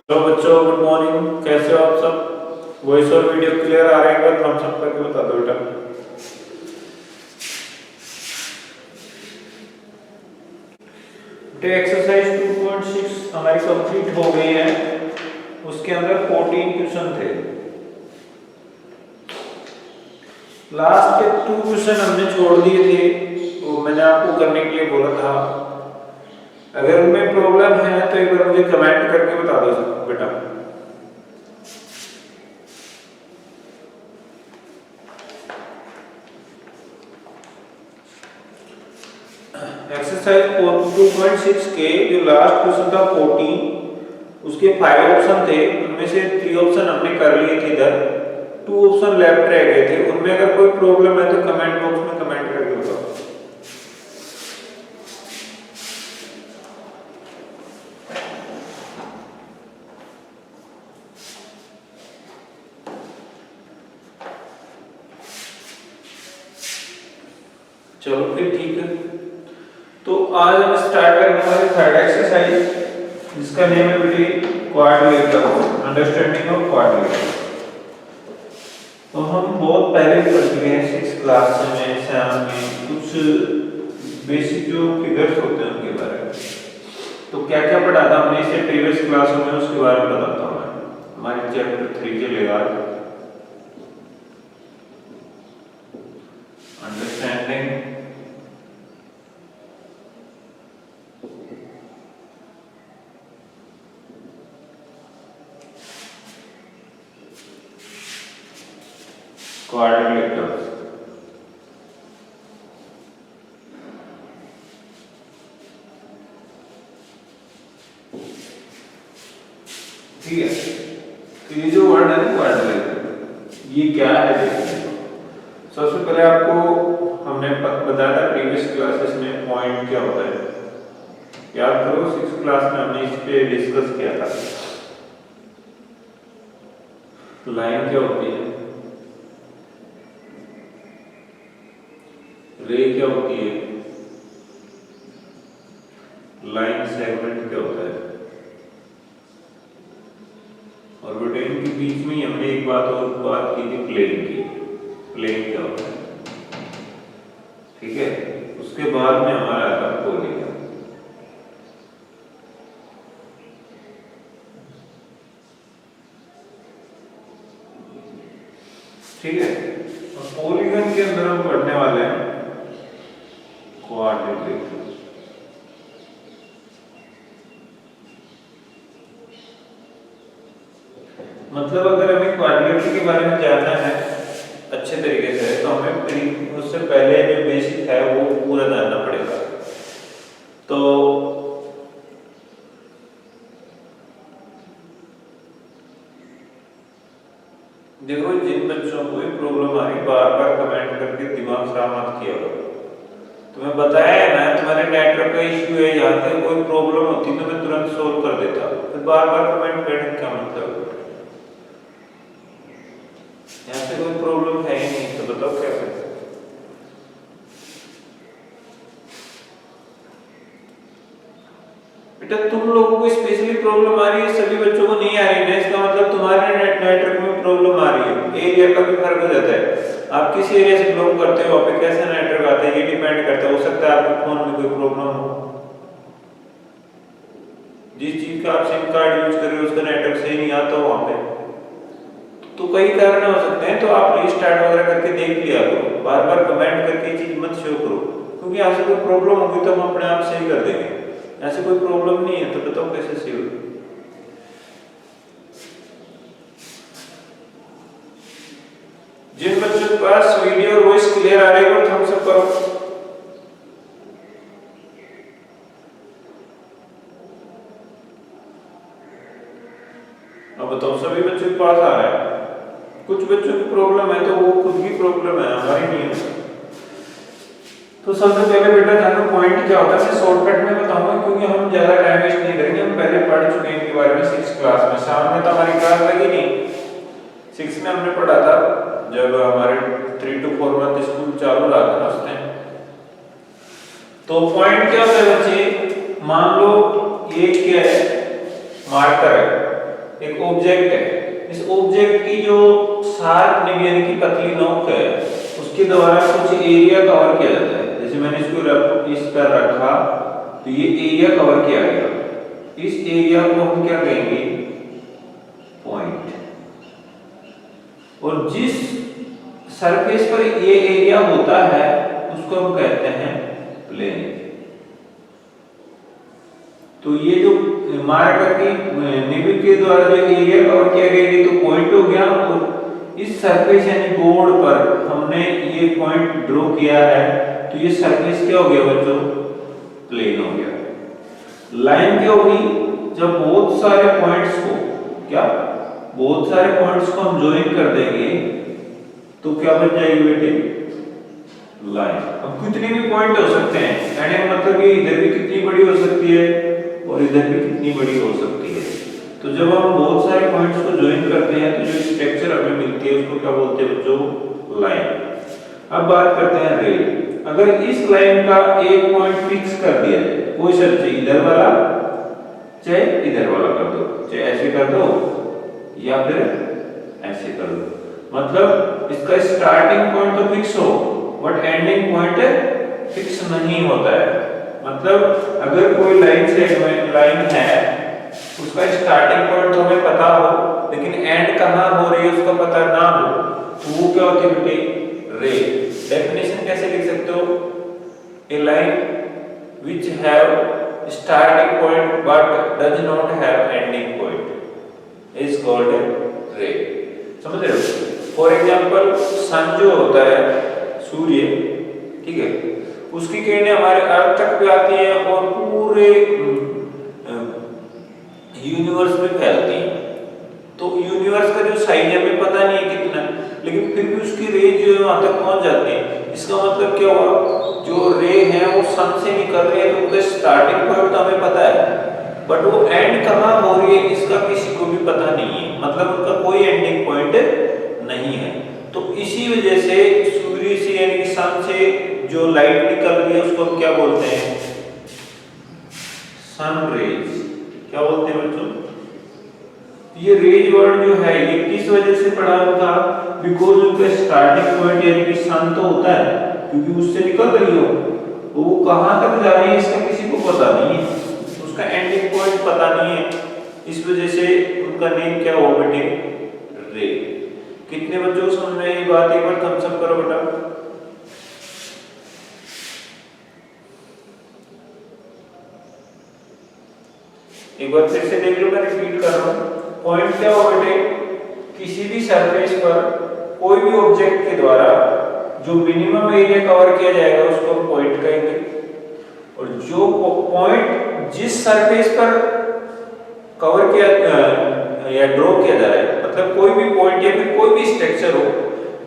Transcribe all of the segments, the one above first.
Hello बच्चों, good morning. कैसे हो आप सब? वॉइस और वीडियो क्लियर आ रहे हैं? थम्स अप करके बता दो बेटा। बेटा एक्सरसाइज 2.6 हमारी कंप्लीट हो गई है। उसके अंदर 14 क्वेश्चन थे। लास्ट के 2 क्वेश्चन हमने छोड़ दिए थे, वो मैंने आपको करने के लिए बोला था। अगर उनमें प्रॉब्लम है तो एक बार मुझे कमेंट करके बता दो बेटा। एक्सरसाइज 2.6 के जो लास्ट क्वेश्चन था 14, उसके 5 ऑप्शन थे। उनमें से 3 ऑप्शन हमने कर लिए थे, इधर 2 ऑप्शन लेफ्ट रह गए थे। उनमें अगर कोई प्रॉब्लम है तो कमेंट बॉक्स में कमेंट करके बताओ। चलो फिर ठीक है। तो आज हम स्टार्ट करने वाले थर्ड एक्सरसाइज, जिसका नेम है बेटी क्वाड्रिलेटरल, अंडरस्टैंडिंग ऑफ क्वाड्रिलेटरल। तो हम बहुत पहले पढ़ चुके हैं 6th क्लास में, 7 में कुछ बेसिक जो फिगर्स होते हैं उनके बारे में। तो क्या क्या पढ़ा था हमने इससे प्रीवियस क्लासों में, उसके बारे में बताता हूँ मैं। हमारे चैप्टर 3 चलेगा अंडरस्टैंडिंग क्वाड्रिलेटरल। ठीक है, तो ये जो वर्ड है ना क्वाड्रिलेटरल, ये क्या है देखिए। सबसे पहले आपको हमने बताया था प्रीवियस क्लासेस में पॉइंट क्या होता है। याद करो 6th क्लास में हमने इस पे डिस्कस किया था। लाइन क्या होती है, रे क्या होती है, लाइन सेगमेंट क्या होता है, और बेटे इनके बीच में हमने एक बात और बात की थी, प्लेन की। प्लेन क्या होता है, ठीक है। उसके बाद में हमारा आता है पॉलीगन। ठीक है, और पॉलीगन के अंदर हम पढ़ने वाले हैं क्वाड्रिलेटरल। मतलब अगर हमें क्वाड्रिलेटरल के बारे में जानना है अच्छे तरीके से, तो हमें उससे पहले जो बेसिक है वो पूरा जानना पड़ेगा। तो देखो, जिन बच्चों को ये प्रॉब्लम आ रही, बार बार कमेंट करके दिमाग खराब मत किया करो। तुम्हें बताया है ना, तुम्हारे नेटवर्क का इश्यू है, यहाँ पे कोई प्रॉब्लम होती तो मैं तुरंत सोल्व कर देता। फिर बार बार कमेंट करने का मतलब, यहाँ पे कोई प्रॉब्लम है ही नहीं, तो बताओ क्या करें। बेटा तुम लोगों को स्पेशली प्रॉब्लम आ रही है, सभी बच्चों को नहीं आ रही है, इसका मतलब तुम्हारे नेटवर्क में प्रॉब्लम आ रही है। एरिया का भी फर्क हो जाता है। आप किस एरिया से बिलोंग करते हो, वहाँ पे कैसा नेटवर्क आता है, ये डिपेंड करता है। हो सकता है आपके फोन में कोई प्रॉब्लम हो, जिस चीज का आप सिम कार्ड यूज कर रहे हो उसका नेटवर्क सही नहीं आता हो वहाँ पे, तो कई कारण हो सकते हैं। तो आप रीस्टार्ट वगैरह करके देख लिया करो, बार बार कमेंट करके चीज मत शो करो, क्योंकि यहाँ से कोई प्रॉब्लम होगी तो हम अपने आप सही कर देंगे। ऐसे कोई प्रॉब्लम नहीं है तो बताओ कैसे सही होगी। जिन बच्चों के पास वीडियो और वॉइस क्लियर आ रही है वो थम्स अप करो। अब बताओ सभी बच्चों के पास आ रहा है। कुछ बच्चों की प्रॉब्लम है तो वो खुद की प्रॉब्लम है, हमारी नहीं है। तो सबसे पहले बेटा जानो पॉइंट क्या होता है, मैं शॉर्टकट में बताऊंगा क्योंकि हम ज्यादा टाइम वेस्ट नहीं करेंगे। हम पहले पढ़ चुके हैं इनके बारे में 6th क्लास में। सामने तो हमारी क्लास लगी नहीं, 6 में हमने पढ़ा था जब हमारे 3 to 4 मंथ स्कूल चालू रहा था उस टाइम। तो पॉइंट क्या होता है बच्चे, मान लो ये क्या है, मार्कर है, एक ऑब्जेक्ट है, इस ऑब्जेक्ट की जो शार्प निब यानी कि पतली नोक है उसके द्वारा कुछ एरिया कवर किया जाता है। जैसे मैंने इसको इस पर रखा तो ये एरिया कवर किया गया, इस एरिया को हम क्या कहेंगे, पॉइंट। और जिस सरफेस पर ये एरिया होता है उसको हम कहते हैं प्लेन। तो ये जो मार्कर की निब के द्वारा जो एरिया कवर किया गया ये तो पॉइंट हो गया, और इस सरफेस यानी बोर्ड पर हमने ये पॉइंट ड्रॉ किया है तो ये सरफेस क्या हो गया बच्चों, प्लेन हो गया। लाइन क्या होगी, जब बहुत सारे पॉइंट्स को हम ज्वाइन कर देंगे तो क्या बन जाएगी बेटे, लाइन। अब कितने भी पॉइंट हो सकते हैं, कहने का मतलब ये इधर भी कितनी बड़ी हो सकती है और इधर भी कितनी बड़ी हो सकती है। तो जब हम बहुत सारे पॉइंट्स को ज्वाइन करते हैं तो जो स्ट्रक्चर हमें मिलती है उसको क्या बोलते हैं बच्चों, लाइन। अब बात करते हैं रे। अगर इस लाइन का एक पॉइंट फिक्स कर दिया जाए, कोई शब्द इधर वाला चाहे इधर वाला कर दो, चाहे ऐसे कर दो या फिर ऐसे कर दो, मतलब इसका स्टार्टिंग पॉइंट तो फिक्स हो बट एंडिंग पॉइंट फिक्स नहीं होता है। मतलब अगर कोई लाइन है उसका स्टार्टिंग पॉइंट तो हमें पता हो लेकिन एंड कहां हो रही है उसका पता ना हो तो वो क्या होती है बेटे, रे। डेफिनेशन कैसे लिख सकते हो, ए line which have starting point but does not have ending point is called ray। समझ रहे हो? फॉर एग्जांपल सन जो होता है, सूर्य, ठीक है, उसकी किरणें हमारे अर्थ तक भी आती हैं और पूरे यूनिवर्स में फैलती हैं। तो यूनिवर्स का जो साइज हमें पता नहीं है कितना, लेकिन फिर भी उसकी रेज जो है वहां तक पहुंच जाती है। इसका मतलब क्या हुआ, जो रे है वो सन से निकल रही है तो उसका स्टार्टिंग पॉइंट तो हमें पता है बट वो एंड कहां हो रही है इसका किसी को भी पता नहीं है, मतलब उनका कोई एंडिंग पॉइंट नहीं है। तो इसी वजह से सूर्य से यानी कि सन से जो लाइट निकल रही है उसको हम क्या बोलते हैं, सन रेज। क्या बोलते हैं बच्चों, ये रेज वर्ड जो है ये किस वजह से पढ़ा था, बिकॉज उनका स्टार्टिंग पॉइंट यानी कि सन तो होता है क्योंकि उससे निकल रही हो तो वो कहां तक जा रही है इसका किसी को पता नहीं है, उसका एंडिंग पॉइंट पता नहीं है, इस वजह से उनका नेम क्या हुआ बेटे, रे। कितने बच्चों को समझ में ये बात, एक बार थम्स अप करो बेटा। एक बार फिर से देख लो, मैं रिपीट कर रहा हूं। पॉइंट क्या हो बेटे, किसी भी सरफेस पर कोई भी ऑब्जेक्ट के द्वारा जो मिनिमम एरिया कवर किया जाएगा उसको हम पॉइंट कहेंगे, और जो पॉइंट जिस सरफेस पर कवर किया या ड्रॉ किया जा रहा है, मतलब कोई भी पॉइंट या फिर कोई भी स्ट्रक्चर हो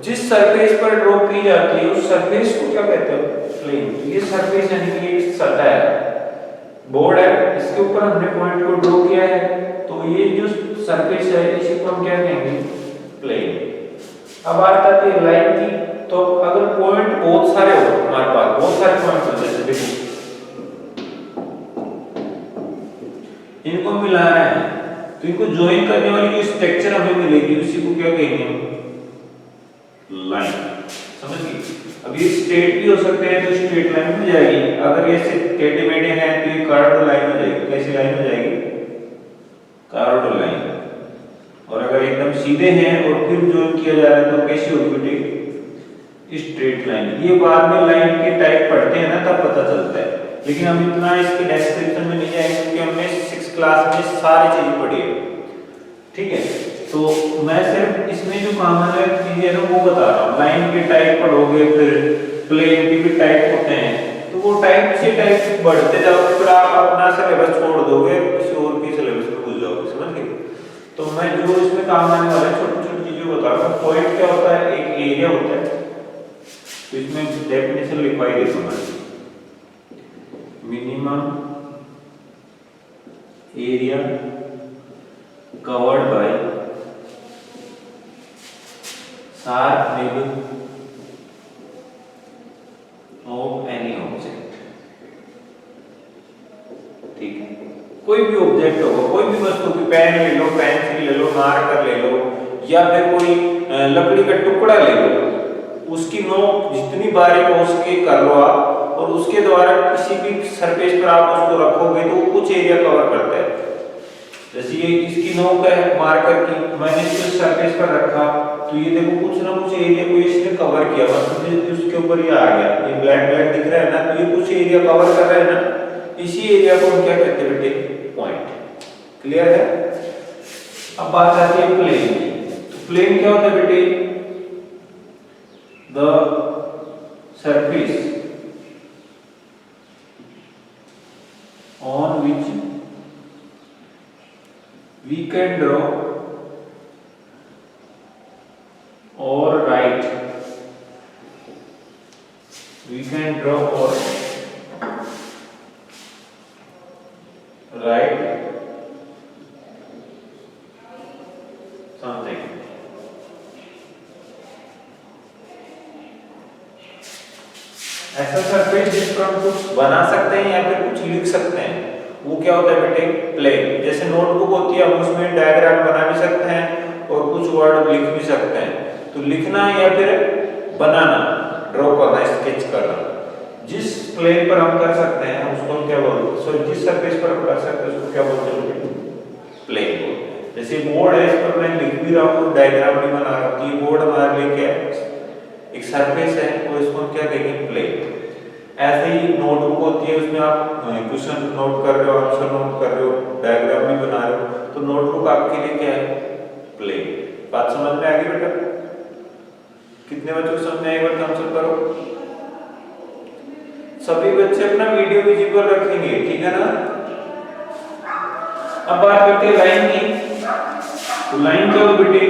जिस सरफेस पर ड्रॉ की जाती है उस सरफेस को क्या कहते हैं, प्लेन। ये सरफेस यानी कि एक सतह है, बोर्ड है, इसके ऊपर हमने पॉइंट को ड्रॉ किया है तो ये जो सरफेस है इसी को हम क्या कहेंगे, प्लेन। अब बात आती है लाइन की, तो अगर पॉइंट बहुत सारे हो, हमारे पास बहुत सारे पॉइंट हो, जैसे देखो इनको मिलाना है तो इनको ज्वाइन करने वाली जो स्ट्रक्चर हमें मिलेगी उसी को क्या कहेंगे, लाइन। समझ गए? अब ये स्ट्रेट भी हो सकते हैं तो स्ट्रेट लाइन हो जाएगी, अगर ये टेढ़े मेढ़े हैं तो ये कर्व्ड लाइन हो जाएगी। कैसी लाइन हो जाएगी, कर्व्ड लाइन। और अगर एकदम सीधे हैं और फिर ज्वाइन किया जा रहा है तो कैसी होगी बेटे, स्ट्रेट लाइन। ये बाद में लाइन के टाइप पढ़ते हैं ना तब पता चलता है, लेकिन हम इतना इसके डिस्क्रिप्शन में नहीं जाएंगे क्योंकि हमने 6th क्लास में सारी चीजें पढ़ी है, ठीक है। तो मैं सिर्फ इसमें जो कॉमन चीजें है ना वो बता रहा हूँ। लाइन के टाइप पढ़ोगे, फिर प्लेन के भी टाइप होते हैं, तो वो टाइप से टाइप बढ़ते जाओगे, फिर आप अपना सिलेबस छोड़ दोगे, किसी और की सिलेबस में भूल जाओगे। समझ गए? तो मैं जो इसमें काम आने वाला छोटी छोटी चीजें बता रहा हूँ। पॉइंट क्या होता है, एक एरिया होता है, तो इसमें डेफिनेशन लिखवाई देता हूँ, minimum area covered by sharp nib of any object. ठीक है, कोई कोई भी ऑब्जेक्ट होगा, कोई भी वस्तु की, पेन ले लो, पेंसिल ले लो, मार्कर ले लो, या फिर कोई लकड़ी का टुकड़ा ले लो, उसकी नोक जितनी बारीक हो सके कर लो आप, और उसके द्वारा किसी भी सरफेस पर आप उसको रखोगे तो वो कुछ एरिया कवर करता है। जैसे ये इसकी नोक है मार्कर की, मैंने इसको सरफेस पर रखा तो ये देखो कुछ ना कुछ एरिया को इसने कवर किया, मतलब उसके ऊपर ये आ गया, ये ब्लैक ब्लैक दिख रहा है ना, तो ये कुछ एरिया कवर कर रहा है ना, इसी एरिया को हम क्या कहते हैं बेटे, पॉइंट। क्लियर है? अब बात आती है प्लेन की। तो प्लेन क्या होता है बेटे? The surface on which we can draw or write, we can draw or write something. ऐसा सरफेस जिस पर हम कुछ बना सकते हैं या फिर कुछ लिख सकते हैं, वो क्या होता है बेटे? प्लेन। जैसे नोटबुक होती है, हम उसमें डायग्राम बना भी सकते हैं और कुछ वर्ड लिख भी सकते हैं। तो लिखना या फिर बनाना, ड्रॉ करना, स्केच करना, जिस प्लेन पर हम कर सकते हैं उसको हम क्या बोलते हैं? सॉरी, जिस सरफेस पर हम कर सकते हैं उसको क्या बोलते हैं? प्लेन बोलते हैं। जैसे बोर्ड है, इस पर मैं लिख भी रहा हूँ, डायग्राम भी बना रहा हूँ, ये बोर्ड हमारे लिए क्या है? एक सरफेस है, और इसको हम क्या कहेंगे? प्लेन। ऐसे ही नोटबुक होती है, उसमें आप क्वेश्चन नोट कर रहे हो, आंसर नोट कर रहे हो, डायग्राम भी बना रहे हो, तो नोटबुक आपके लिए क्या है? प्लेन। बात समझ में आ गई बेटा? कितने बच्चों को समझ में आई? बात आंसर करो। सभी बच्चे अपना वीडियो विजिबल रखेंगे, ठीक है ना? अब बात करते हैं लाइन की। तो लाइन क्या हो बेटे?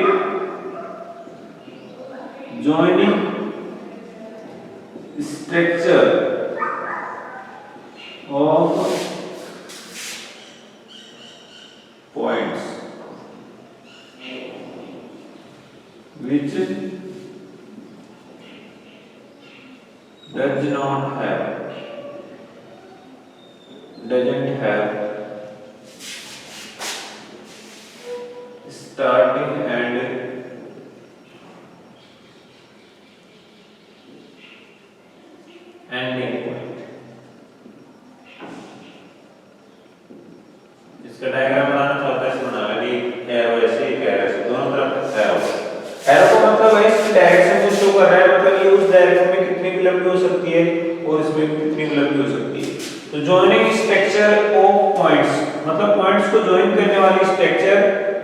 Joining structure of points which doesn't have starting and ending point। इसका डायग्राम बनाना चाहता है, बना लो। एक एरो ऐसे, एक एरो ऐसे, दोनों तरफ एरो। एरो का मतलब है इस डायरेक्शन को शो कर रहा है, मतलब ये उस डायरेक्शन में कितनी भी लंबी हो सकती है और इसमें कितनी भी लंबी हो सकती है। तो जॉइनिंग स्ट्रक्चर ऑफ पॉइंट्स, मतलब पॉइंट्स को जॉइन करने वाली structure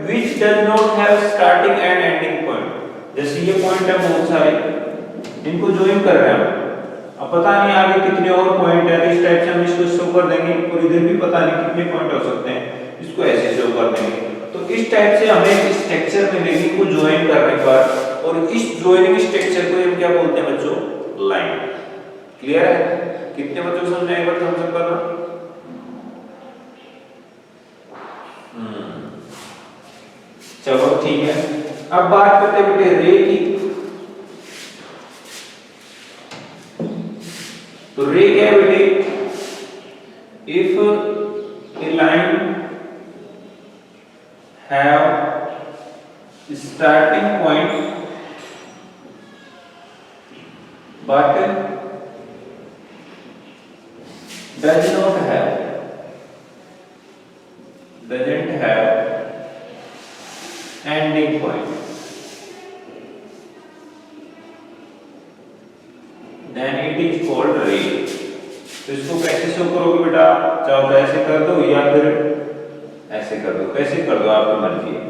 which does not have starting and ending point. जैसे ये पॉइंट है बहुत सारे, इनको जॉइन कर रहे हैं, अब पता नहीं आगे कितने और पॉइंट है, तो इस टाइप से हम इसको शो कर देंगे, और इधर भी पता नहीं कितने पॉइंट हो सकते हैं, इसको ऐसे शो कर देंगे। तो इस टाइप से हमें एक स्ट्रक्चर मिलेगी को ज्वाइन करने पर, और इस ज्वाइनिंग स्ट्रक्चर को हम क्या बोलते हैं बच्चों? लाइन। क्लियर है? कितने बच्चों को समझ में आएगा? आंसर करना। चलो ठीक है। अब बात करते हैं बेटे रे की। तो रे क्या है बेटे? If A line have starting point but doesn't have ending point, then it is called ray। तो इसको कैसे शो करोगे बेटा? चाहो तो ऐसे कर दो या फिर ऐसे कर दो, कैसे कर दो आपकी मर्जी है,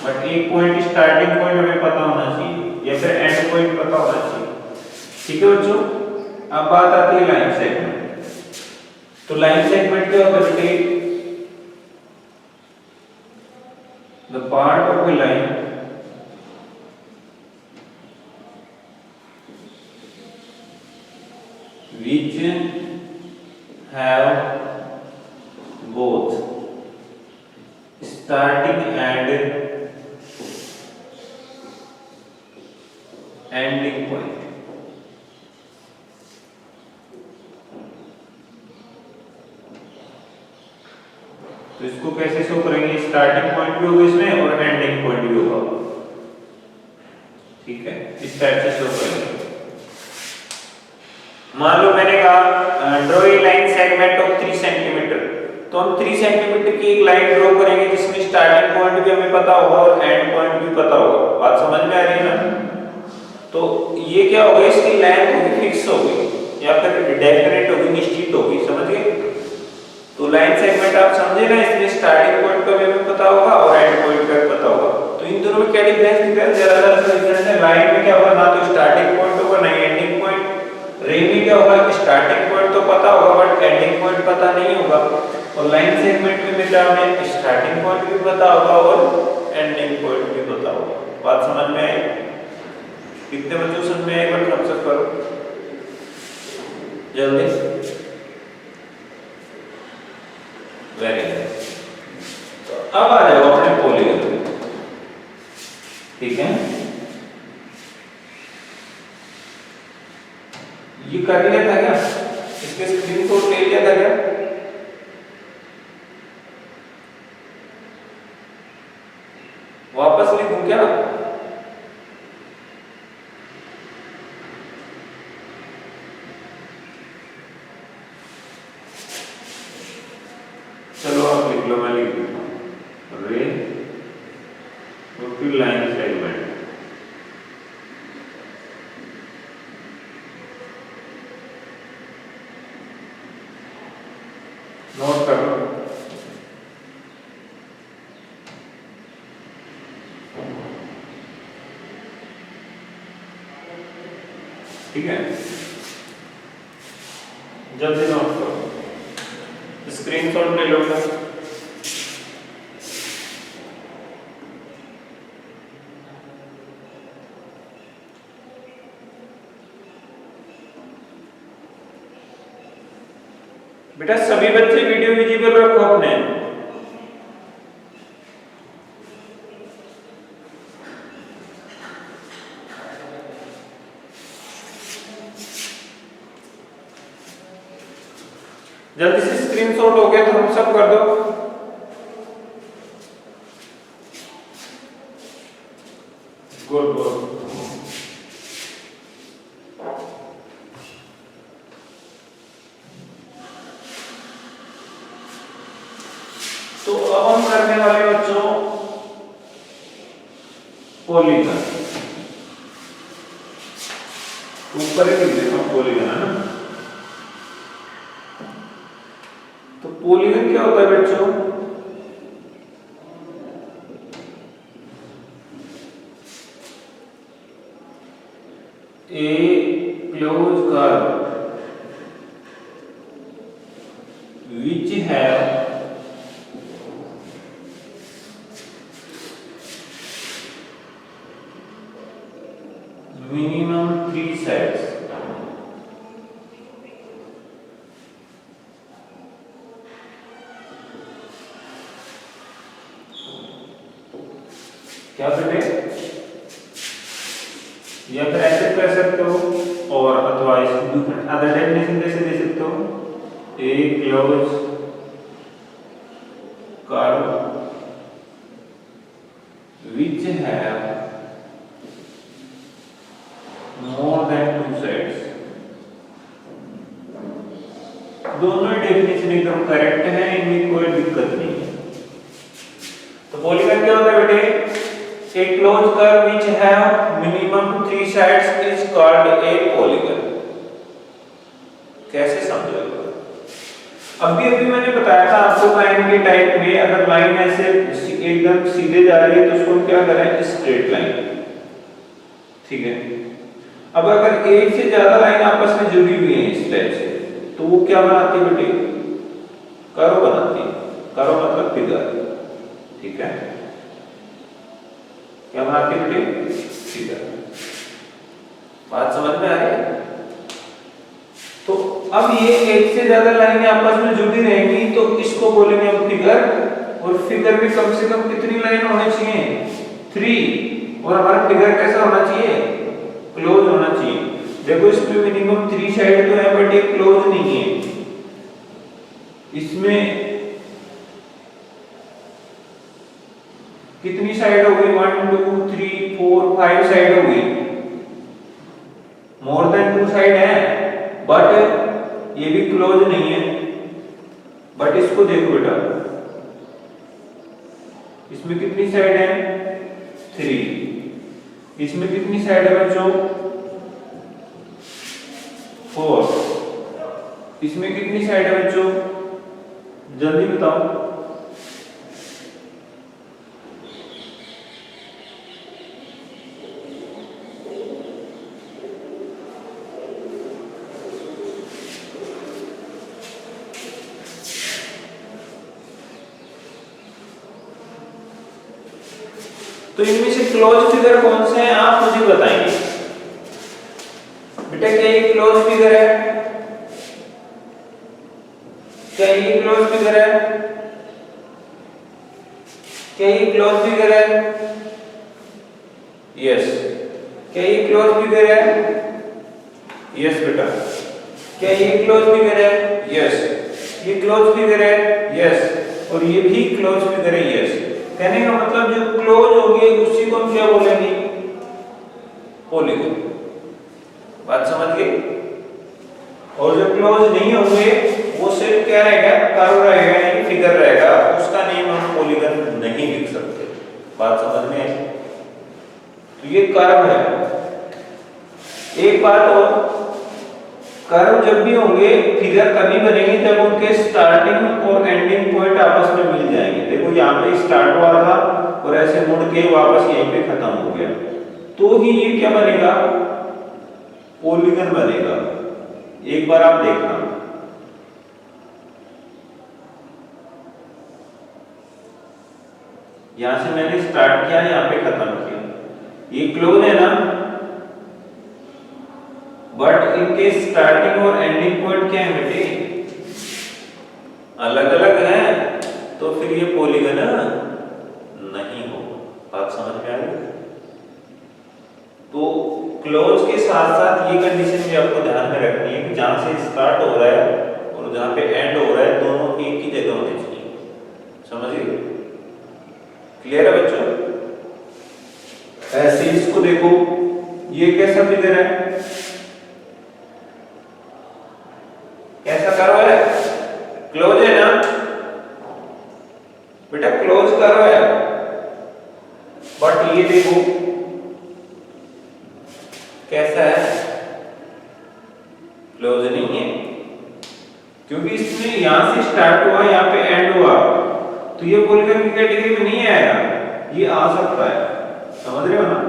बट एक पॉइंट स्टार्टिंग पॉइंट हमें पता होना चाहिए या फिर एंड पॉइंट पता होना चाहिए। ठीक है बच्चों? अब बात आती है लाइन सेगमेंट। तो लाइन सेगमेंट क्या होता है बेटे? The part of A line which have both starting and ending point। तो इसको कैसे शो करेंगे, स्टार्टिंग पॉइंट भी होगा इसमें और एंडिंग पॉइंट भी होगा, ठीक है, इस टाइप से शो करेंगे। मान लो मैंने कहा draw a line segment of 3 centimetre, तो हम 3 सेंटीमीटर की एक लाइन ड्रॉ करेंगे जिसमें स्टार्टिंग पॉइंट भी हमें पता होगा और एंड पॉइंट भी पता होगा। बात समझ में आ रही है ना? तो ये क्या होगा, इसकी लेंथ होगी फिक्स होगी या फिर डेफिनेट होगी, निश्चित होगी, समझ गए? तो लाइन सेगमेंट आप समझे ना, इसमें स्टार्टिंग पॉइंट का भी हमें पता होगा और एंड पॉइंट का भी पता होगा। तो इन दोनों में क्या डिफरेंस दिख रहा है, जरा सा डिफरेंस है। लाइन में क्या होगा, ना तो स्टार्टिंग पॉइंट होगा ना एंडिंग पॉइंट। रे में क्या होगा कि स्टार्टिंग पॉइंट तो पता होगा बट एंडिंग पॉइंट पता नहीं होगा। और लाइन सेगमेंट में मेरा हमें स्टार्टिंग पॉइंट भी पता होगा और एंडिंग पॉइंट भी पता होगा। बात समझ में आई? कितने बच्चों समझ में आई? बार थम्स अप करो जल्दी। Very nice. तो अब आ जाओ अपने पॉलीगन, ठीक है? ये कर लिया था क्या? इसके स्क्रीनशॉट ले लिया था क्या? वापस लिखूं क्या? चलो आप लिख लो, मैं लिख देता हूं। रे और फिर लाइन सेगमेंट, नोट कर लो। ठीक है, जल्दी नोट करो, स्क्रीनशॉट ले लो। बेटा सभी बच्चे वीडियो विजिबल रखो अपने। जल्दी से स्क्रीनशॉट हो गया तो हम सब कर दो। Good good. तो अब हम करने वाले बच्चों पॉलीगन, ऊपर ही लिख देता हूं पॉलीगन, है ना? तो पॉलीगन क्या होता है बच्चों? A close curve which have minimum 3 sides। क्या बेटे? या फिर ऐसे कर सकते हो और अथवा अदर डेफिनेशन कैसे दे सकते हो? A close curve which have more than 2 sides। दोनों डेफिनेशन एकदम करेक्ट है, इनमें कोई दिक्कत नहीं है। तो पॉलीगन क्या होता है बेटे? A closed curve which have minimum 3 sides is called a polygon। कैसे समझोगे? अभी मैंने बताया था आपको लाइन के टाइप में, अगर लाइन ऐसे एकदम सीधे जा रही है तो उसको क्या करें? स्ट्रेट लाइन, ठीक है? अब अगर एक से ज्यादा लाइन आपस में जुड़ी हुई है इस टाइप से, तो वो क्या बनाती है बेटे? कर्व बनाती है। कर्व मतलब फिगर, ठीक है? क्या बनाती है बेटे? फिगर। बात समझ में आ रही है? तो अब ये एक से ज्यादा लाइनें आपस में जुड़ी रहेंगी तो इसको बोलेंगे हम फिगर। और फिगर में कम से कम कितनी लाइन होनी चाहिए? 3। और हमारा फिगर कैसा होना चाहिए? क्लोज होना चाहिए। देखो इसमें मिनिमम 3 साइड तो है बट ये क्लोज नहीं है। इसमें कितनी साइड हो गई? 1 2 3 4 5 साइड हो गई, मोर देन 2 साइड है, बट ये भी क्लोज नहीं है। बट इसको देखो बेटा, इसमें कितनी साइड है? 3। इसमें कितनी साइड है बच्चों? 4। इसमें कितनी साइड है बच्चों? जल्दी बताओ। तो इनमें से क्लोज फिगर कौन से हैं आप मुझे बताएंगे बेटा। क्या ये क्लोज फिगर है? क्या ये क्लोज फिगर है? क्या ये क्लोज फिगर है? यस। क्या ये क्लोज फिगर है? यस बेटा। क्या ये क्लोज फिगर है? यस। ये क्लोज फिगर है? यस। और ये भी क्लोज फिगर है? यस। कहने का मतलब जो क्लोज होगी उसी को हम क्या बोलेंगे? पॉलीगन। बात समझ गए? और जो क्लोज नहीं होंगे वो सिर्फ क्या रहेगा? कर्व रहेगा, यानी फिगर रहेगा, उसका नेम हम पॉलीगन नहीं लिख सकते। बात समझ में आई? तो ये कर्व है। एक बात और, कर्व जब भी होंगे फिगर तभी बनेगी जब उनके स्टार्टिंग और एंडिंग पॉइंट आपस में मिल जाएंगे। देखो यहाँ पे स्टार्ट हुआ था और ऐसे मुड़ के वापस यहीं पे खत्म हो गया, तो ही ये क्या बनेगा? पॉलीगन बनेगा। एक बार आप देखना, यहां से मैंने स्टार्ट किया, यहाँ पे खत्म किया, ये क्लोज है ना, बट इनके स्टार्टिंग और एंडिंग पॉइंट क्या है बेटे? अलग अलग है, तो फिर ये पॉलीगन नहीं होगा। बात समझ में आ गई? तो क्लोज के साथ साथ ये कंडीशन भी आपको ध्यान में रखनी है कि जहां से स्टार्ट हो रहा है और जहां पे एंड हो रहा है दोनों एक ही जगह होने चाहिए। समझिए? क्लियर है बच्चों? ऐसे इसको देखो, ये कैसा फिगर है? कैसा कर्व है? क्लोज है ना बेटा? क्लोज कर्व है। बट ये देखो कैसा है? क्लोज नहीं है, क्योंकि इसमें यहां से स्टार्ट हुआ, यहां पे एंड हुआ, तो ये पॉलीगन की कैटेगरी में नहीं आएगा। ये आ सकता है, समझ रहे हो ना?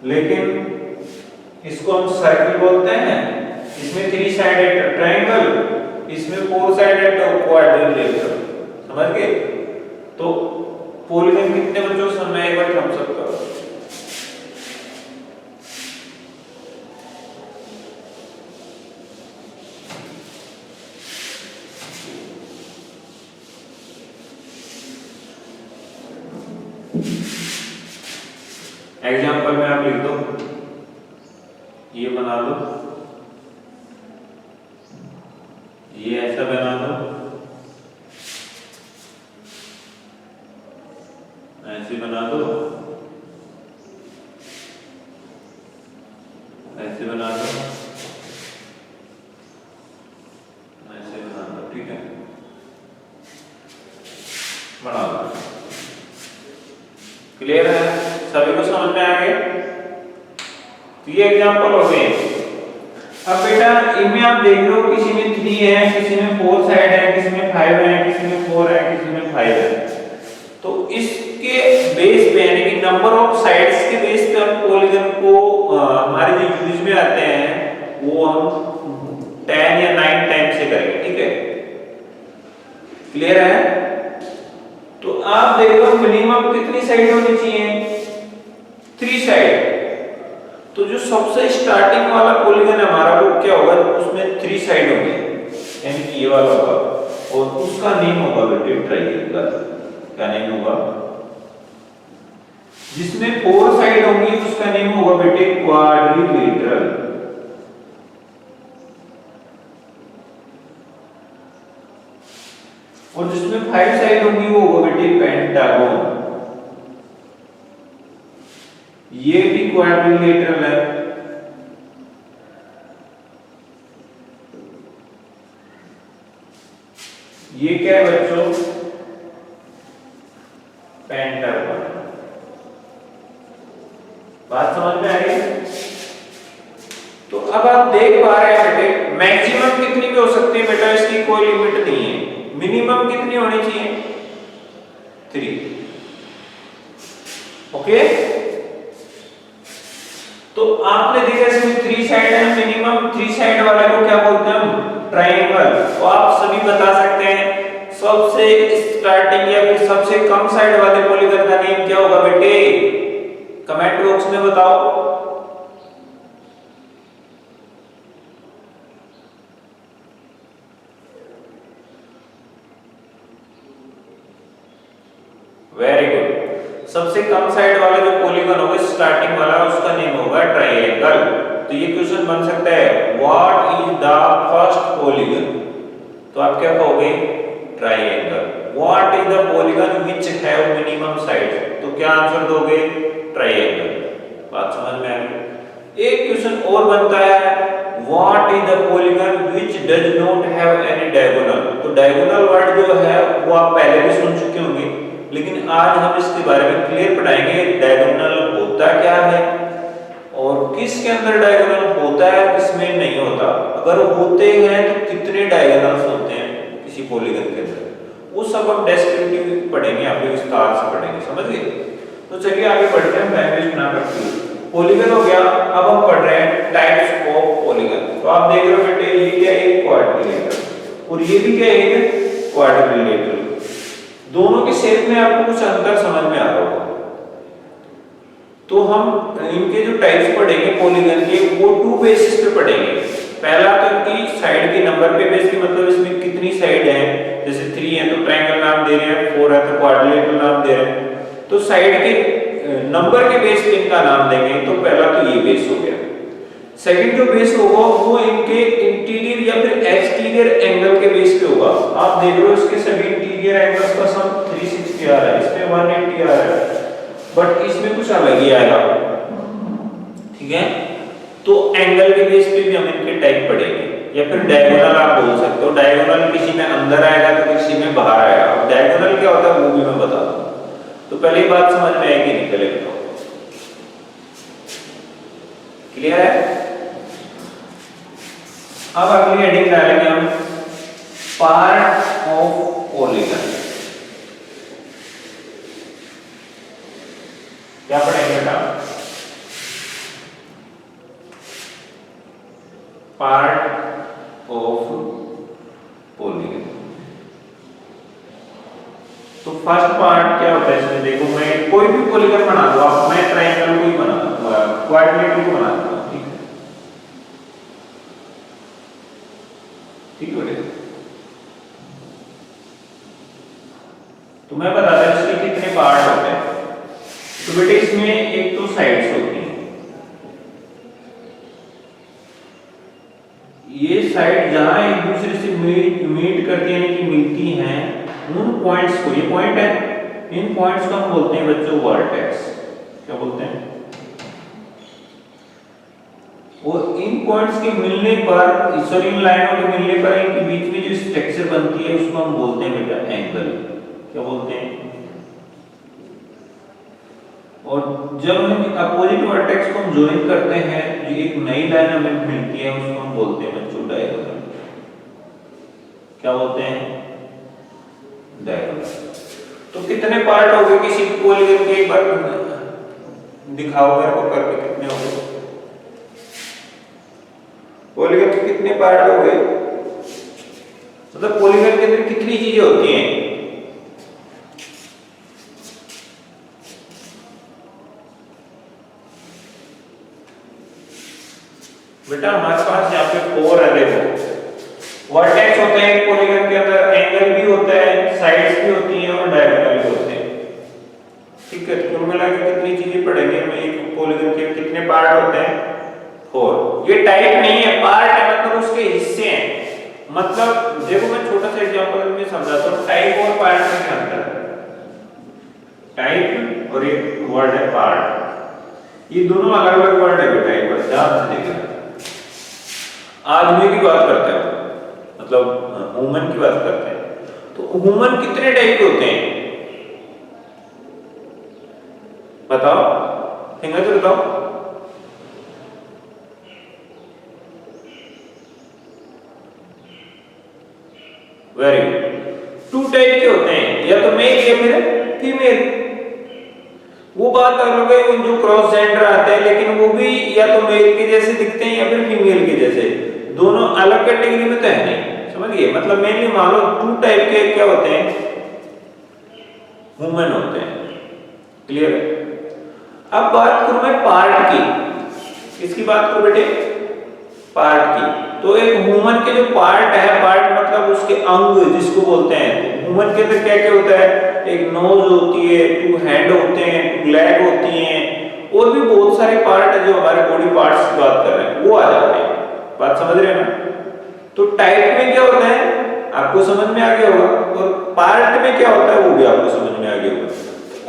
लेकिन इसको हम सर्कल बोलते हैं, इसमें 3 साइडेड ट्रायंगल, इसमें 4 साइडेड क्वाड्रिलेटरल। समझ गए? तो पॉलीगन कितने बच्चों समय एक बार हम सकता है? एग्जाम्पल में आप लिख दो, ये बना दो, ये ऐसा बना दो, ऐसे बना दो, ऐसे बना दो, ऐसे बना दो। ठीक है, बना दो। क्लियर है? सभी को समझ में आ गया? तो ये एग्जांपल हो गए। अब बेटा इनमें आप देख लो, किसी में 3 है, किसी में 4 साइड है, किसी में 5 है, किसी में 4 है, किसी में 5 है। तो इसके बेस पे, यानी कि नंबर ऑफ साइड्स के बेस पे हम पॉलीगन को हमारे जो यूज में आते हैं वो हम 10 या 9 टाइम से करेंगे। ठीक है? क्लियर है? तो आप देख लो मिनिमम कितनी साइड होनी चाहिए? 3 साइड। तो जो सबसे स्टार्टिंग वाला पॉलीगन हमारा वो क्या होगा? उसमें 3 साइड होंगे, यानी कि ये वाला होगा, और उसका नेम होगा बेटे ट्रायंगल। क्या नेम होगा? जिसमें 4 साइड होंगी उसका नेम होगा बेटे क्वाड्रिलेटरल। और जिसमें 5 साइड होंगी वो होगा बेटे पेंटागन। ये भी क्वाड्रिलेटरल है। ये क्या है बच्चों? पेंटागन। बात समझ में आ रही है? तो अब आप देख पा रहे हैं बेटे मैक्सिमम कितनी भी हो सकती है बेटा, इसकी कोई लिमिट नहीं है। मिनिमम कितनी होनी चाहिए? 3। ओके, तो आपने देखा इसमें 3 साइड है, मिनिमम 3 साइड वाले को क्या बोलते हैं हम? ट्रायंगल। तो आप सभी बता सकते हैं सबसे स्टार्टिंग या फिर सबसे कम साइड वाले पॉलीगन का नेम क्या होगा बेटे? कमेंट बॉक्स में बताओ। Very good. सबसे कम साइड वाला जो पॉलीगन होगा स्टार्टिंग वाला, उसका नेम होगा ट्रायंगल। तो ये क्वेश्चन बन सकता है what is the first polygon? तो आप क्या कहोगे? Triangle. What is the polygon which have minimum side? तो क्या आंसर दोगे? ट्रायंगल। बात समझ में आ गई? एक क्वेश्चन और बनता है what is the polygon which does not have any diagonal? तो डायगोनल वर्ड जो है वो आप पहले भी सुन चुके होंगे, लेकिन आज हम इसके बारे में क्लियर पढ़ाएंगे डायगोनल होता क्या है और किसके अंदर डायगोनल होता है किसमें नहीं होता। अगर होते हैं तो कितने डायगोनल्स होते हैं किसी पॉलीगन के अंदर, वो सब हम डेस्क्रिप्टिव पढ़ेंगे, यहाँ पे विस्तार से पढ़ेंगे। समझ गए? तो चलिए आगे बढ़ते हैं, टाइम वेस्ट ना करते हुए। पॉलीगन हो गया, अब हम पढ़ रहे हैं टाइप्स ऑफ पॉलीगन। तो आप देख रहे हो बेटे ये क्या है? क्वाड्रिलेटरल। और ये भी क्या है? क्वाड्रिलेटरल। दोनों के शेप में आपको कुछ अंतर समझ में आ रहा होगा। तो हम इनके जो टाइप्स पढ़ेंगे पॉलीगन के वो 2 बेसिस पे पढ़ेंगे। पहला तो इनकी साइड के नंबर पे बेस की, मतलब इसमें कितनी साइड है। जैसे 3 है तो ट्रायंगल नाम दे रहे हैं, 4 है तो क्वाड्रिलेटरल नाम दे रहे हैं। तो साइड के नंबर के बेस पे इनका नाम देंगे। तो पहला तो ये बेस हो गया। सेकंड जो बेस होगा वो इनके इंटीरियर या फिर एक्सटीरियर एंगल के बेस पे होगा। आप देख रहे हो इसके सभी इंटीरियर एंगल्स का सम 360 आ रहा है, इसमें 180 आ रहा है, बट इसमें कुछ अलग ही आएगा। ठीक है, तो एंगल के बेस पे भी हम इनके टाइप पढ़ेंगे। या फिर डायगोनल आप बोल सकते हो। डायगोनल किसी में अंदर आएगा तो किसी में बाहर आएगा। अब डायगोनल क्या होता है वो भी मैं बता दूं। तो पहले ही बात समझ में आएगी, निकले तो क्लियर है? अब अगली हेडिंग डालेंगे हम पार्ट ऑफ पॉलीगन। क्या पढ़ेंगे बेटा? Part of polygon. तो फर्स्ट पार्ट क्या होता है इसमें? देखो मैं कोई भी पॉलीगन बना दूंगा, मैं ट्रायंगल को ही बना दूंगा, क्वाड्रिलेटरल को बना दूंगा। ठीक है, ठीक है बेटे। तो मैं बता दूं इसके कितने पार्ट होते हैं। तो बेटे इसमें एक तो साइड्स होती हैं, ये साइड जहां एक दूसरे से मीट करती है यानी कि मिलती हैं, उन पॉइंट्स को, ये पॉइंट है, इन पॉइंट्स को हम बोलते हैं बच्चों वर्टेक्स। क्या बोलते हैं? और इन पॉइंट्स के मिलने पर, सॉरी इन लाइनों के मिलने पर इनके बीच में जो स्ट्रक्चर बनती है उसको हम बोलते हैं बेटा एंगल। क्या बोलते हैं? और जब हम अपोजिट वर्टेक्स को हम ज्वाइन करते हैं, जो एक नई लाइन हमें मिलती है उसको हम बोलते हैं बच्चों डायगोनल। क्या बोलते हैं? डायगोनल। तो कितने पार्ट हो गए किसी पॉलीगन के? एक बार दिखाओ मेरे को करके, कितने हो गए पॉलीगन के? कितने पार्ट हो गए? मतलब पॉलीगन के अंदर कितनी चीजें होती हैं? बेटा हमारे पास यहाँ पे 4 है। देखो वर्टेक्स होते हैं पॉलीगन के अंदर, एंगल भी होता है, साइड्स भी होती हैं और डायगोनल भी होते हैं। ठीक है, तो कुल मिला के कितनी चीजें पढ़ेंगे हम? एक पॉलीगन के कितने पार्ट होते हैं? 4। ये टाइप नहीं है, पार्ट है, मतलब उसके हिस्से हैं। मतलब देखो मैं छोटा सा एग्जांपल में समझाता हूँ, टाइप और पार्ट में क्या अंतर है। टाइप और एक वर्ड है पार्ट, ये दोनों अलग अलग वर्ड है बेटा। एक बार ध्यान से देखना, आदमी की बात करते हैं मतलब ह्यूमन की बात करते हैं, तो ह्यूमन कितने टाइप के होते हैं बताओ, फिंगर से बताओ। वेरी गुड, 2 टाइप के होते हैं, या तो मेल या फिर फीमेल। वो बात अलग है, उन जो क्रॉस जेंडर आते हैं, लेकिन वो भी या तो मेल के जैसे दिखते हैं या फिर फीमेल के जैसे, दोनों अलग कैटेगरी में तो है नहीं, समझिए। मतलब मेनली मान लो 2 टाइप के क्या होते हैं, ह्यूमन होते हैं। क्लियर है? अब बात करूं मैं पार्ट की, किसकी बात करूं बेटे, पार्ट की। तो एक ह्यूमन के जो पार्ट है, पार्ट मतलब उसके अंग जिसको बोलते हैं, ह्यूमन के अंदर क्या क्या होता है, एक नोज होती है, 2 हैंड होते हैं, 2 लेग होती हैं, और भी बहुत सारे पार्ट है जो हमारे बॉडी पार्ट्स की बात कर रहे हैं वो आ जाते हैं। बात समझ रहे हैं ना? तो टाइप में क्या होता है आपको समझ में आ गया होगा, और पार्ट में क्या होता है वो भी आपको समझ में आ गया होगा।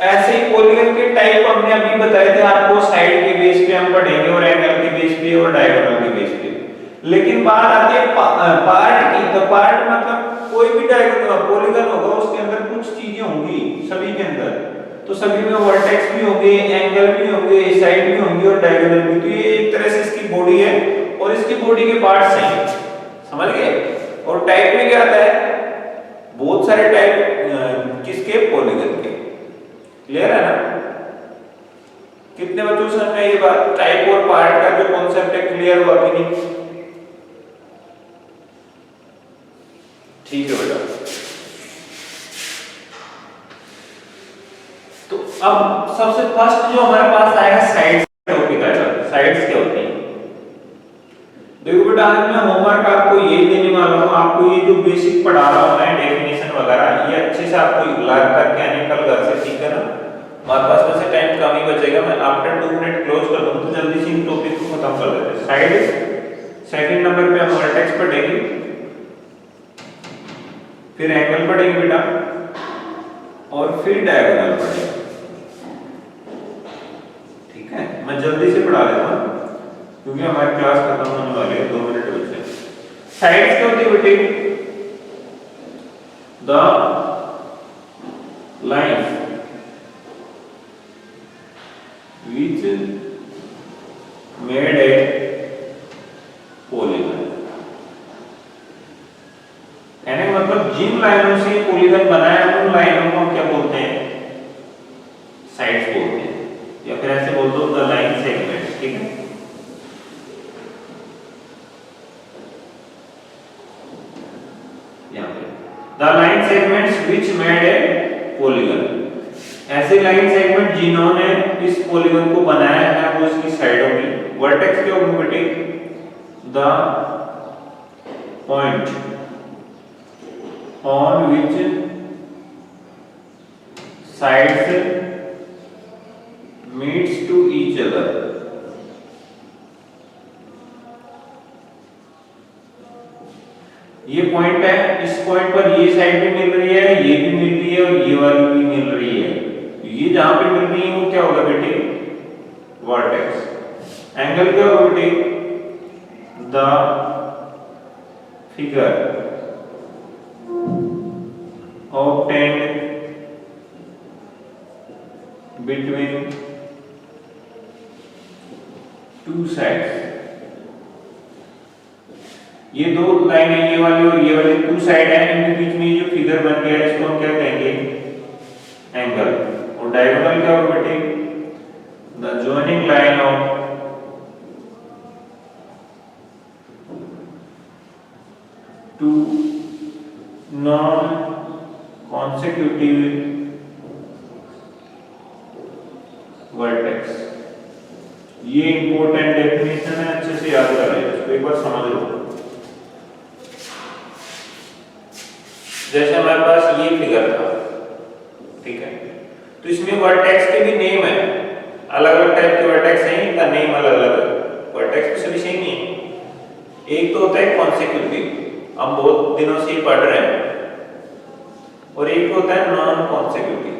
ऐसे ही पॉलीगन के टाइप हमने अभी बताए थे आपको, साइड के बेस पे हम पढ़ेंगे, और एंगल के बेस पे और डायगोनल के बेस पे। लेकिन बात आती है पार्ट की, तो पार्ट मतलब कोई भी डायगोनल पॉलीगन होगा उसके अंदर कुछ चीजें होंगी सभी के अंदर, तो सभी में वर्टेक्स भी होंगे, एंगल भी होंगे, साइड भी होंगी और डायगोनल भी। तो ये एक तरह से इसकी बॉडी है और इसकी बॉडी के पार्ट्स हैं, समझ गए। और टाइप में क्या आता है, बहुत सारे टाइप किसके, पॉलीगन के। क्लियर है ना? कितने बच्चों समझ में ये बात, टाइप और पार्ट का जो कॉन्सेप्ट है, क्लियर हुआ कि नहीं? ठीक है बेटा। तो अब सबसे फर्स्ट जो हमारे पास आएगा साइड्स टॉपिक आएगा। साइड्स क्या होती हैं? देखो बेटा, आज मैं होमवर्क आपको ये देने वाला हूँ, आपको ये जो बेसिक पढ़ा रहा हूँ मैं, डेफिनेशन वगैरह, ये अच्छे से आपको लर्न करके आने कल घर से, ठीक है ना? हमारे पास में से टाइम कम ही बचेगा, मैं आफ्टर 2 मिनट क्लोज कर दूँ तो जल्दी से इन टॉपिक को खत्म कर देते हैं। साइड सेकंड नंबर पे हम वर्टेक्स पढ़ेंगे, फिर एंगल पढ़ेंगे बेटा, और फिर डायगोनल पढ़ेंगे। ठीक है, मैं जल्दी से पढ़ा देता हूँ क्योंकि हमारी क्लास खत्म होने वाली है, 2 मिनट बचे। साइड्स क्या होती है बेटे? The line which made a polygon, यानी मतलब जिन लाइनों से पॉलीगन बना है उन लाइनों को हम क्या बोलते हैं, साइड्स बोलते हैं, या फिर ऐसे बोल दो द लाइन सेगमेंट्स। ठीक है, यहाँ पे the line segments which made a polygon, ऐसे लाइन सेगमेंट जिन्होंने इस पॉलीगन को बनाया है वो इसकी साइडों में। वर्टेक्स क्या होगा बेटे? The point on which sides meets to each other. ये पॉइंट है, इस पॉइंट पर ये साइड भी मिल रही है, ये भी मिल रही है, और ये वाली भी मिल रही है। ये जहां पे मिल रही है वो क्या होगा बेटे? वर्टेक्स। एंगल क्या होगा बेटे? The figure obtained between two sides। ये दो लाइन है, ये वाली और ये वाली, 2 साइड है, इनके बीच में जो फिगर बन गया है इसको हम क्या कहेंगे? एंगल। और डायगोनल क्या होगा बेटे? The joining line of two non consecutive vertex. ये इंपॉर्टेंट डेफिनेशन है, अच्छे से याद कर लो इसको, एक बार समझ लो। जैसे हमारे पास ये फिगर था, ठीक है, तो इसमें वर्टेक्स के भी नेम है, अलग अलग टाइप के वर्टेक्स हैं, इनका नेम अलग अलग है। वर्टेक्स भी सभी सेम ही है। एक तो होता है कॉन्सेक्यूटिव, हम बहुत दिनों से ही पढ़ रहे हैं, और एक होता है नॉन कॉन्सेक्यूटिव।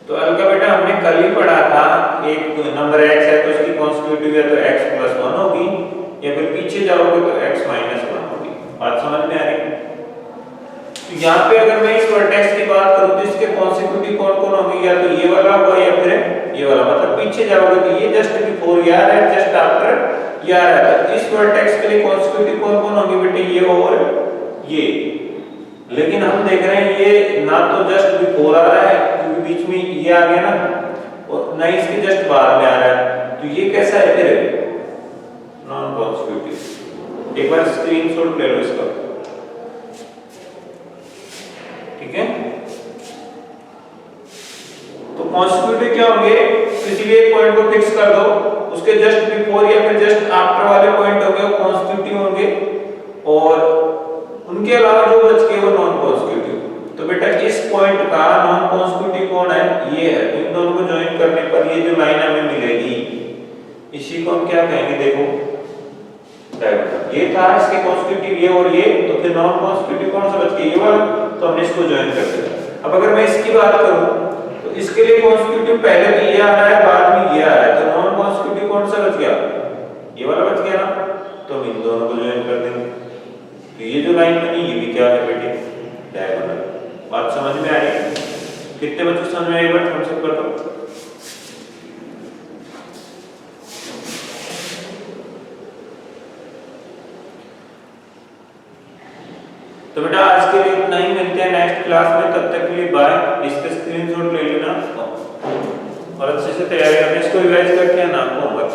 तो अल्का बेटा हमने कल ही पढ़ा था, एक नंबर x है तो उसकी कॉन्सेक्यूटिव या तो x + 1 होगी, या फिर पीछे जाओगे तो x - 1 होगी। बात समझ में आ रही है? तो यहाँ पे अगर मैं इस वर्टेक्स की बात करूं तो इसके कॉन्सेक्यूटिव कौन-कौन होंगे, या तो ये वाला होगा या फिर ये वाला, मतलब पीछे जाओगे तो ये जस्ट बिफोर ये आ रहा है, जस्ट आफ्टर ये आ रहा है। तो इस वर्टेक्स के लिए कॉन्सेक्यूटिव कौन-कौन होंगे बेटे, ये और ये। लेकिन हम देख रहे हैं ये ना तो जस्ट बिफोर आ रहा है क्योंकि बीच में ये आ गया ना, और ना इसके जस्ट बाद में आ रहा है, तो ये कैसा है फिर, नॉन कॉन्सेक्यूटिव। एक बार स्क्रीनशॉट ले लो इसका, ठीक है। तो कॉन्सेक्यूटिव क्या होंगे, किसी भी एक पॉइंट को फिक्स कर दो, उसके जस्ट बिफोर या फिर जस्ट आफ्टर वाले पॉइंट होंगे वो कॉन्सेक्यूटिव होंगे, और उनके अलावा जो बच गए वो नॉन कॉन्सेक्यूटिव। तो बेटा इस पॉइंट का नॉन कॉन्सेक्यूटिव कौन है, ये है। तो इन दोनों को ज्वाइन करने पर ये जो लाइन हमें मिलेगी इसी को हम क्या कहेंगे, देखो ये था इसके कॉन्सेक्यूटिव ये और ये, तो फिर नॉन कॉन्सेक्यूटिव कौन सा बच गया, ये वाला, तो हमने इसको ज्वाइन कर दिया। अब अगर मैं इसकी बात करूं तो इसके लिए कॉन्सेक्यूटिव पहले भी ये आ रहा है, बाद में ये आ रहा है, तो नॉन कॉन्सेक्यूटिव कौन सा बच गया, ये वाला बच गया ना, तो हम इन दोनों को ज्वाइन कर देंगे। तो ये जो लाइन बनी ये भी क्या है बेटे, डायगोनल। बात समझ में आ रही है? कितने बच्चों समझ में आई, बात हम सब कर दो। तो बेटा आज के लिए इतना ही, मिलते हैं नेक्स्ट क्लास में, तब तक के लिए बाय। इसका स्क्रीनशॉट ले लेना और अच्छे से तैयारी करना, इसको रिवाइज करके ना होमवर्क।